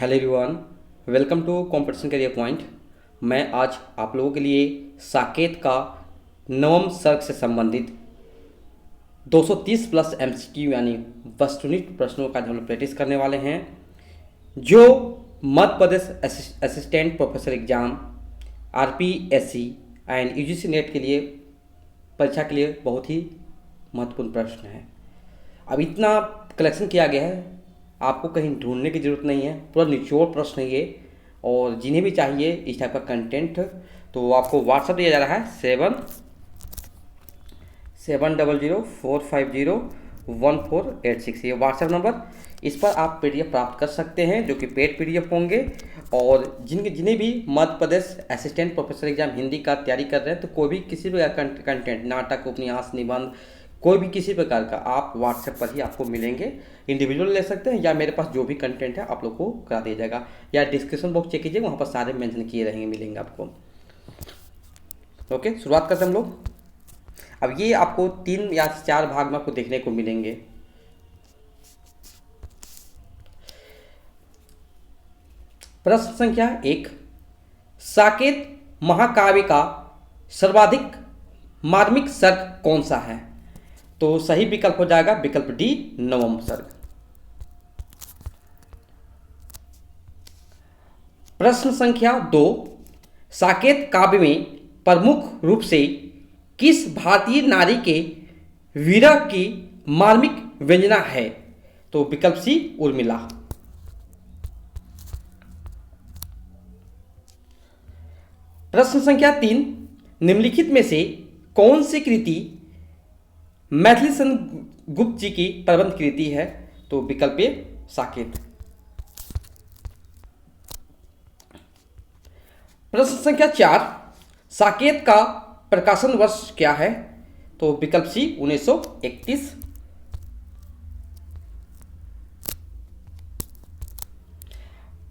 Hello everyone, welcome to competition career point. मैं आज आप लोगों के लिए साकेत का नवम सर्ग से संबंधित 230 प्लस एमसीक्यू यानी वस्तुनिष्ठ प्रश्नों का हम लोग प्रैक्टिस करने वाले हैं, जो Madhya Pradesh assistant professor exam RPSC and UGC NET के लिए परीक्षा के लिए बहुत ही महत्वपूर्ण प्रश्न है। अब इतना कलेक्शन किया गया है, आपको कहीं ढूंढने की ज़रूरत नहीं है, पूरा निचोड़ प्रश्न है ये। और जिन्हें भी चाहिए इस टाइप का कंटेंट तो आपको व्हाट्सअप दिया जा रहा है 7700450148 ये व्हाट्सएप नंबर। इस पर आप पीडीएफ प्राप्त कर सकते हैं जो कि पेड पीडीएफ होंगे। और जिन्हें भी मध्य Pradesh assistant professor exam Hindi का तैयारी कर रहे हैं तो कोई भी किसी भी कंटेंट, नाटक, उपन्यास, निबंध, कोई भी किसी प्रकार का आप व्हाट्सएप पर ही आपको मिलेंगे। इंडिविजुअल ले सकते हैं या मेरे पास जो भी कंटेंट है आप लोग को करा दिया जाएगा, या डिस्क्रिप्शन बॉक्स चेक कीजिए, वहाँ पर सारे मेंशन किए रहेंगे, मिलेंगे आपको। ओके, शुरुआत करते हैं हम लोग। अब ये आपको 3 या 4 भाग में आपको देखने को मिलेंगे। प्रश्न संख्या 1, साकेत महाकाव्य का सर्वाधिक मार्मिक सर्ग कौन सा है? तो सही विकल्प हो जाएगा विकल्प डी, नवम सर्ग। प्रश्न संख्या 2, साकेत काव्य में प्रमुख रूप से किस भारतीय नारी के विरह की मार्मिक व्यंजना है? तो विकल्प सी, उर्मिला। प्रश्न संख्या 3, निम्नलिखित में से कौन सी कृति मैथिली गुप्त जी की प्रबंध कृति है? तो विकल्प ए, साकेत। प्रश्न संख्या 4, साकेत का प्रकाशन वर्ष क्या है? तो विकल्प सी, 1931।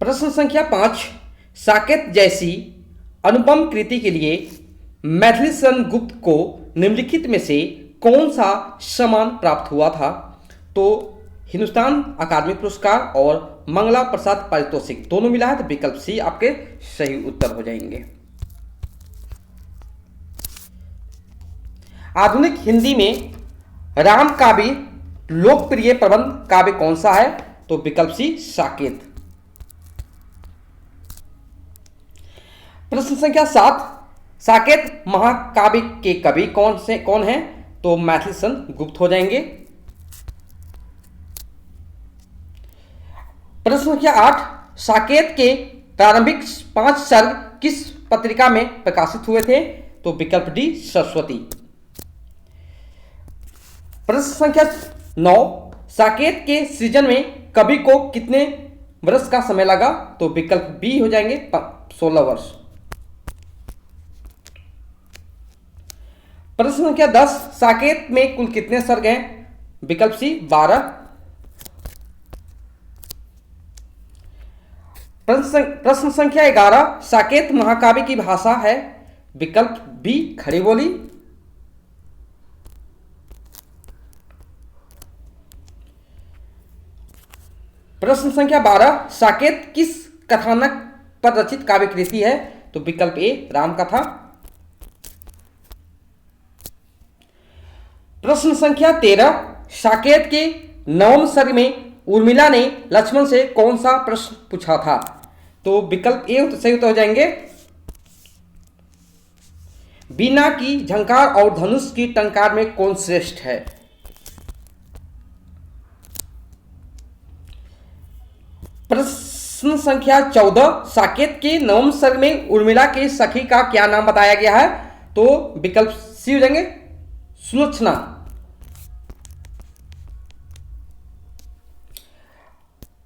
प्रश्न संख्या 5, साकेत जैसी अनुपम कृति के लिए मैथिली गुप्त को निम्नलिखित में से कौन सा सम्मान प्राप्त हुआ था? तो हिंदुस्तान अकादमी पुरस्कार और मंगला प्रसाद पारितोषिक दोनों मिला है, तो विकल्प सी आपके सही उत्तर हो जाएंगे। आधुनिक हिंदी में राम काव्य लोकप्रिय प्रबंध काव्य कौन सा है? तो विकल्प सी, साकेत। प्रश्न संख्या 7, साकेत महाकाव्य के कवि कौन हैं? तो मैथिली गुप्त हो जाएंगे। प्रश्न संख्या 8, साकेत के प्रारंभिक 5 सर्ग किस पत्रिका में प्रकाशित हुए थे? तो विकल्प डी, सरस्वती। प्रश्न संख्या 9, साकेत के सृजन में कवि को कितने वर्ष का समय लगा? तो विकल्प बी हो जाएंगे, 16 वर्ष। प्रश्न संख्या 10, साकेत में कुल कितने सर्ग हैं? विकल्प सी, 12। प्रश्न संख्या 11, साकेत महाकाव्य की भाषा है? विकल्प बी, खड़ी बोली। प्रश्न संख्या 12, साकेत किस कथानक पर रचित काव्य कृति है? तो विकल्प ए, रामकथा। प्रश्न संख्या 13, साकेत के नवम सर्ग में उर्मिला ने लक्ष्मण से कौन सा प्रश्न पूछा था? तो विकल्प ए सही उत्तर हो जाएंगे, बीना की झंकार और धनुष की टंकार में कौन श्रेष्ठ है? प्रश्न संख्या 14, साकेत के नवम सर्ग में उर्मिला के सखी का क्या नाम बताया गया है? तो विकल्प सी हो जाएंगे, सुलोचना।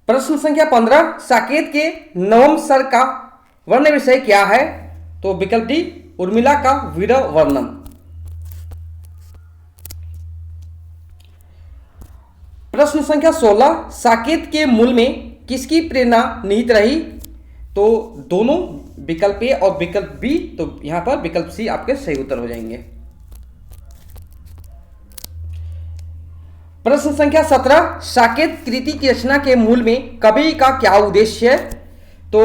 प्रश्न संख्या 15, साकेत के नवम सर्ग का वर्ण विषय क्या है? तो विकल्प डी, उर्मिला का विरह वर्णन। प्रश्न संख्या 16, साकेत के मूल में किसकी प्रेरणा निहित रही? तो दोनों, विकल्प ए और विकल्प बी, तो यहां पर विकल्प सी आपके सही उत्तर हो जाएंगे। प्रश्न संख्या 17, साकेत कृति की रचना के मूल में कवि का क्या उद्देश्य है? तो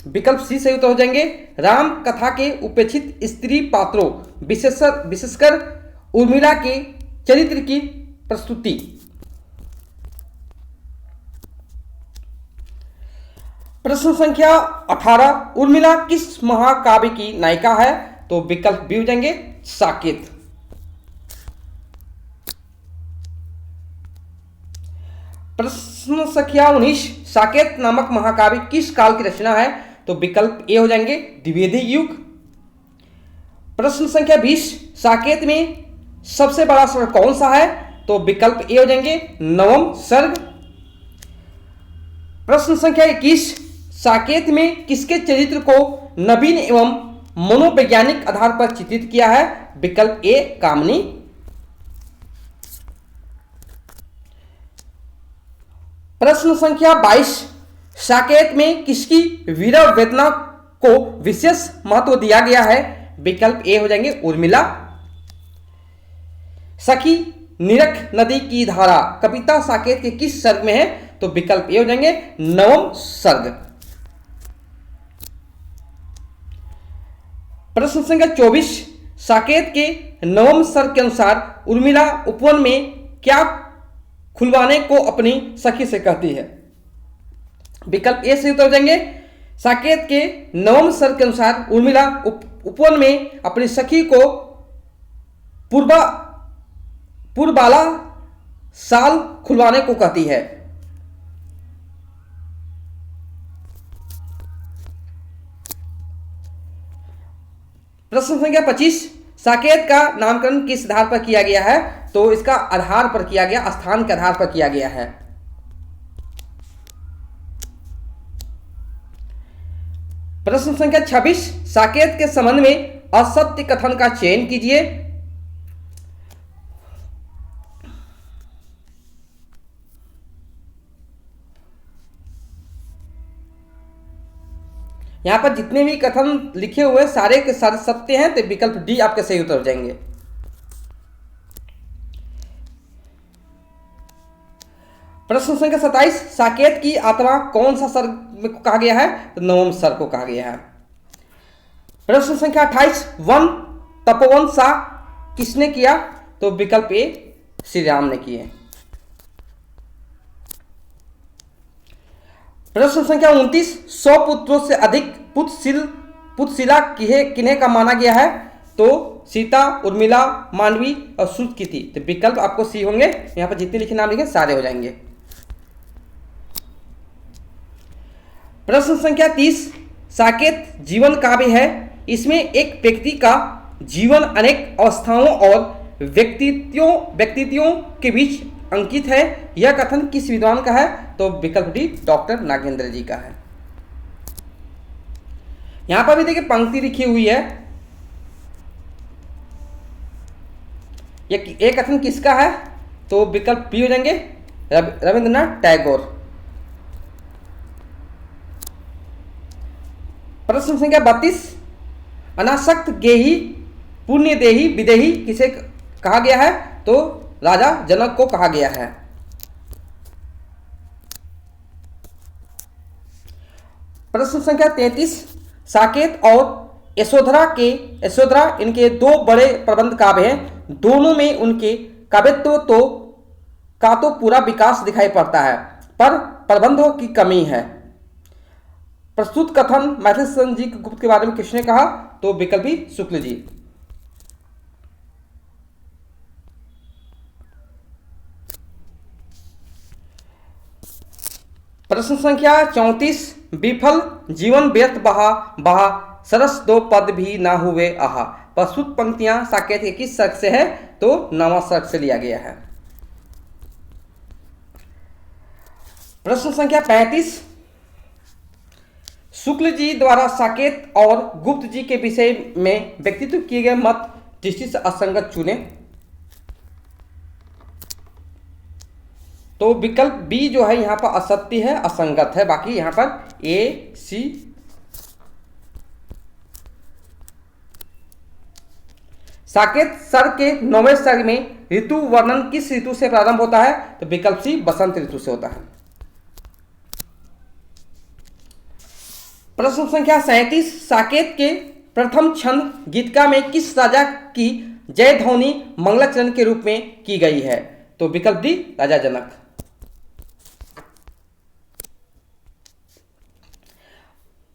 विकल्प सी सही उत्तर हो जाएंगे, राम कथा के उपेक्षित स्त्री पात्रों विशेषकर उर्मिला के चरित्र की प्रस्तुति। प्रश्न संख्या 18, उर्मिला किस महाकाव्य की नायिका है? तो विकल्प बी हो जाएंगे, साकेत। प्रश्न संख्या 19, साकेत नामक महाकाव्य किस काल की रचना है? तो विकल्प ए हो जाएंगे, द्विवेदी युग। प्रश्न संख्या 20, साकेत में सबसे बड़ा सर्ग कौन सा है? तो विकल्प ए हो जाएंगे, नवम सर्ग। प्रश्न संख्या 21, साकेत में किसके चरित्र को नवीन एवं मनोवैज्ञानिक आधार पर चित्रित किया है? विकल्प ए, कामनी। प्रश्न संख्या 22, साकेत में किसकी वीर वेदना को विशेष महत्व दिया गया है? विकल्प ए हो जाएंगे, उर्मिला। सखी निरख नदी की धारा कविता साकेत के किस सर्ग में है? तो विकल्प ए हो जाएंगे, नवम सर्ग। प्रश्न संख्या 24, साकेत के नवम सर्ग के अनुसार उर्मिला उपवन में क्या खुलवाने को अपनी सखी से कहती है? विकल्प ए से उत्तर हो जाएंगे, साकेत के नवम सर्ग के अनुसार उर्मिला उपवन में अपनी सखी को पुरबाला साल खुलवाने को कहती है। प्रश्न संख्या 25, साकेत का नामकरण किस आधार पर किया गया है? तो इसका आधार पर किया गया, स्थान के आधार पर किया गया है। प्रश्न संख्या 26, साकेत के संबंध में असत्य कथन का चयन कीजिए। यहां पर जितने भी कथन लिखे हुए सारे के सारे सत्य हैं, तो विकल्प डी आपके सही उत्तर हो जाएंगे। प्रश्न संख्या 27, साकेत की आत्मा कौन सा सर्ग को कहा गया है? तो नवम सर्ग को कहा गया है। प्रश्न संख्या 28, वन तपोवन सा किसने किया? तो विकल्प ए, श्री राम ने किए। प्रश्न संख्या 29, 100 पुत्रों से अधिक पुत्रशिला किन्हें का माना गया है? तो सीता, उर्मिला, मांडवी और श्रुतकीर्ति। तो विकल्प आपको सी होंगे, यहां पर जितने लिखे नाम लिखे सारे हो जाएंगे। प्रश्न संख्या 30, साकेत जीवन काव्य है, इसमें एक व्यक्ति का जीवन अनेक अवस्थाओं और व्यक्तित्वों के बीच अंकित है। यह कथन किस विद्वान का है? तो विकल्प डी, डॉक्टर नागेंद्र जी का है। यहां पर भी देखिए पंक्ति लिखी हुई है, ये कथन किसका है? तो विकल्प बी हो जाएंगे, रविंद्रनाथ टैगोर। प्रश्न संख्या 32, अनासक्त गेही पुण्य देही विदेही किसे कहा गया है? तो राजा जनक को कहा गया है। प्रश्न संख्या 33, साकेत और यशोधरा इनके दो बड़े प्रबंध काव्य हैं, दोनों में उनके काव्यत्व का तो पूरा विकास दिखाई पड़ता है, पर प्रबंधों की कमी है। प्रस्तुत कथन मैथिली जी गुप्त के बारे में किसने कहा? तो विकल्प बी, शुक्ल जी। प्रश्न संख्या 34, विफल जीवन व्यर्थ बहा सरस दो पद भी ना हुए आहा। प्रस्तुत पंक्तियां साकेत के किस सर्ग से है? तो नवा सर्ग से लिया गया है। प्रश्न संख्या 35, शुक्ल जी द्वारा साकेत और गुप्त जी के विषय में व्यक्तित्व किए गए मत दृष्टि से असंगत चुने। तो विकल्प बी जो है यहां पर असत्य है, असंगत है, बाकी यहां पर ए सी। साकेत सर्ग के 9वें सर्ग में ऋतु वर्णन किस ऋतु से प्रारंभ होता है? तो विकल्प सी बसंत ऋतु से होता है। प्रश्न संख्या 37, साकेत के प्रथम छंद गीतिका में किस राजा की जय ध्वनि मंगलाचरण के रूप में की गई है? तो विकल्प डी राजा जनक।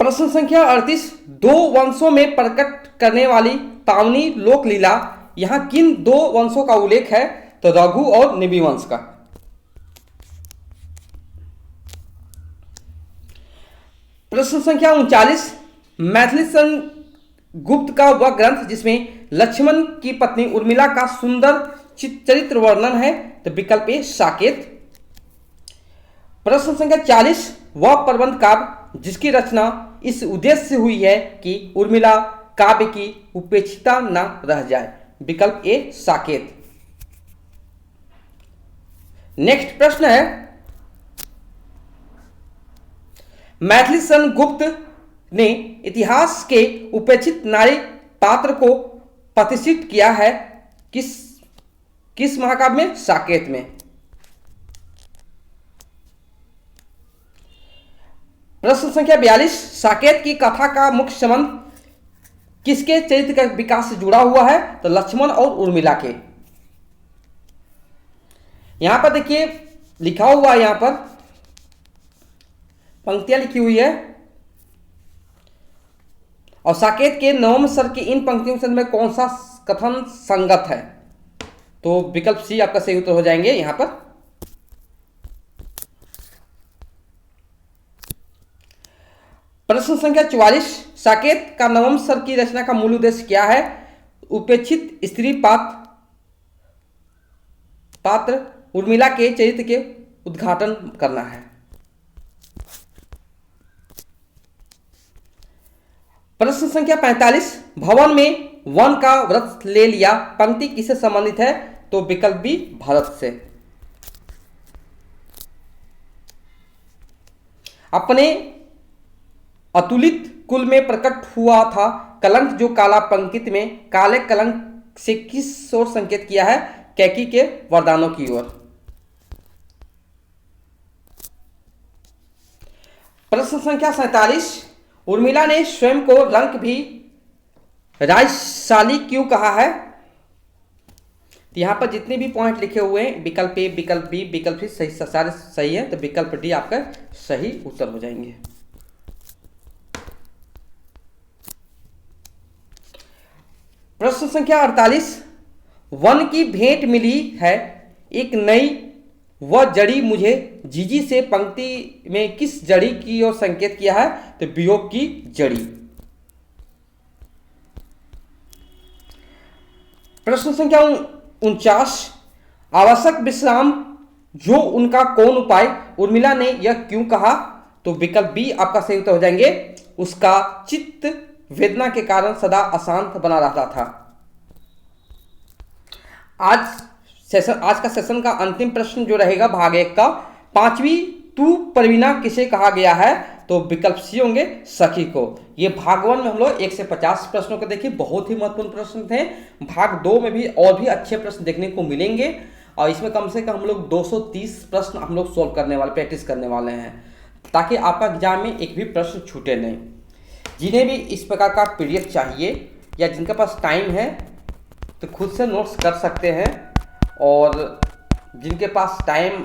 प्रश्न संख्या 38, दो वंशों में प्रकट करने वाली पावनी लोक लीला यहां किन दो वंशों का उल्लेख है? तो रघु और निमि वंश का। प्रश्न संख्या 39, मैथिली गुप्त का वह ग्रंथ जिसमें लक्ष्मण की पत्नी उर्मिला का सुंदर चरित्र वर्णन है? तो विकल्प ए साकेत। प्रश्न संख्या 40, वह प्रबंध काव्य जिसकी रचना इस उद्देश्य से हुई है कि उर्मिला काव्य की उपेक्षिता न रह जाए? विकल्प ए साकेत। नेक्स्ट प्रश्न है, मैथिली गुप्त ने इतिहास के उपेक्षित नारी पात्र को प्रतिष्ठित किया है किस महाकाव्य में? साकेत में। प्रश्न संख्या 42, साकेत की कथा का मुख्य संबंध किसके चरित्र का विकास से जुड़ा हुआ है? तो लक्ष्मण और उर्मिला के। यहां पर देखिए लिखा हुआ है, यहां पर पंक्तियां लिखी हुई है और साकेत के नवम स्वर की इन पंक्तियों के में कौन सा कथन संगत है? तो विकल्प सी आपका सही उत्तर हो जाएंगे यहां पर। प्रश्न संख्या 44, साकेत का नवम स्वर की रचना का मूल उद्देश्य क्या है? उपेक्षित स्त्री पात्र उर्मिला के चरित्र के उद्घाटन करना है। प्रश्न संख्या 45, भवन में वन का व्रत ले लिया पंक्ति किससे संबंधित है? तो विकल्प बी भरत से। अपने अतुलित कुल में प्रकट हुआ था कलंक जो काला पंकित में काले कलंक से किस ओर संकेत किया है? कैकी के वरदानों की ओर। प्रश्न संख्या 47, उर्मिला ने स्वयं को रंक भी राजशाली क्यों कहा है? तो यहां पर जितने भी पॉइंट लिखे हुए हैं विकल्प ए, विकल्प बी, विकल्प सी सारे सही है, तो विकल्प डी आपका सही उत्तर हो जाएंगे। प्रश्न संख्या 48, वन की भेंट मिली है एक नई वह जड़ी मुझे जीजी से पंक्ति में किस जड़ी की ओर संकेत किया है? तो वियोग की जड़ी। प्रश्न संख्या 49, आवश्यक विश्राम जो उनका कौन उपाय उर्मिला ने यह क्यों कहा? तो विकल्प बी आपका सही उत्तर हो जाएंगे, उसका चित्त वेदना के कारण सदा अशांत बना रहता था। आज का सेशन का अंतिम प्रश्न जो रहेगा भाग 1 का, पांचवी तू परवीना किसे कहा गया है? तो विकल्प सी होंगे सखी को। ये भाग 1 में हम लोग 1 से 50 प्रश्नों को देखिए, बहुत ही महत्वपूर्ण प्रश्न थे। भाग 2 में भी और भी अच्छे प्रश्न देखने को मिलेंगे और इसमें कम से कम हम लोग 230 प्रश्न हम लोग सोल्व करने वाले, प्रैक्टिस करने वाले हैं, ताकि आपका एग्जाम में एक भी प्रश्न छूटे नहीं। जिन्हें भी इस प्रकार का पीडीएफ चाहिए या जिनके पास टाइम है तो खुद से नोट्स कर सकते हैं, और जिनके पास टाइम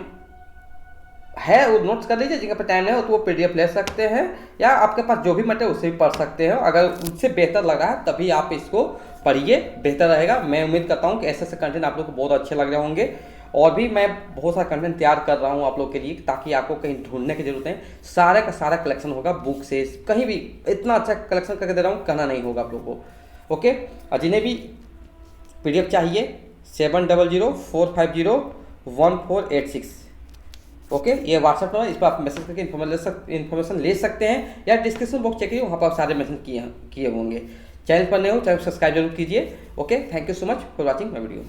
है वो नोट्स कर लीजिए, जिनके पास टाइम है तो वो पीडीएफ ले सकते हैं, या आपके पास जो भी मटेरियल उससे भी पढ़ सकते हैं। अगर उससे बेहतर लगा है तभी आप इसको पढ़िए, बेहतर रहेगा। मैं उम्मीद करता हूँ कि ऐसे ऐसे कंटेंट आप लोग को बहुत अच्छे लग रहे होंगे, और भी मैं बहुत सारा कंटेंट तैयार कर रहा हूँ आप लोग के लिए, ताकि आपको कहीं ढूंढने की जरूरत नहीं, सारा का सारा कलेक्शन होगा बुक से, कहीं भी इतना अच्छा कलेक्शन करके दे रहा हूँ, कहना नहीं होगा आप लोगों को। ओके, और जिन्हें भी पीडीएफ चाहिए 7004501486, ओके, ये व्हाट्सएप नंबर, इस पर आप मैसेज करके इन्फॉर्मेशन ले सकते हैं, या डिस्क्रिप्शन बॉक्स चेक करिए, वहाँ पर सारे मेंशन किए होंगे। चैनल पर नए हो चैनल सब्सक्राइब जरूर कीजिए। Okay, thank you so much for watching my video.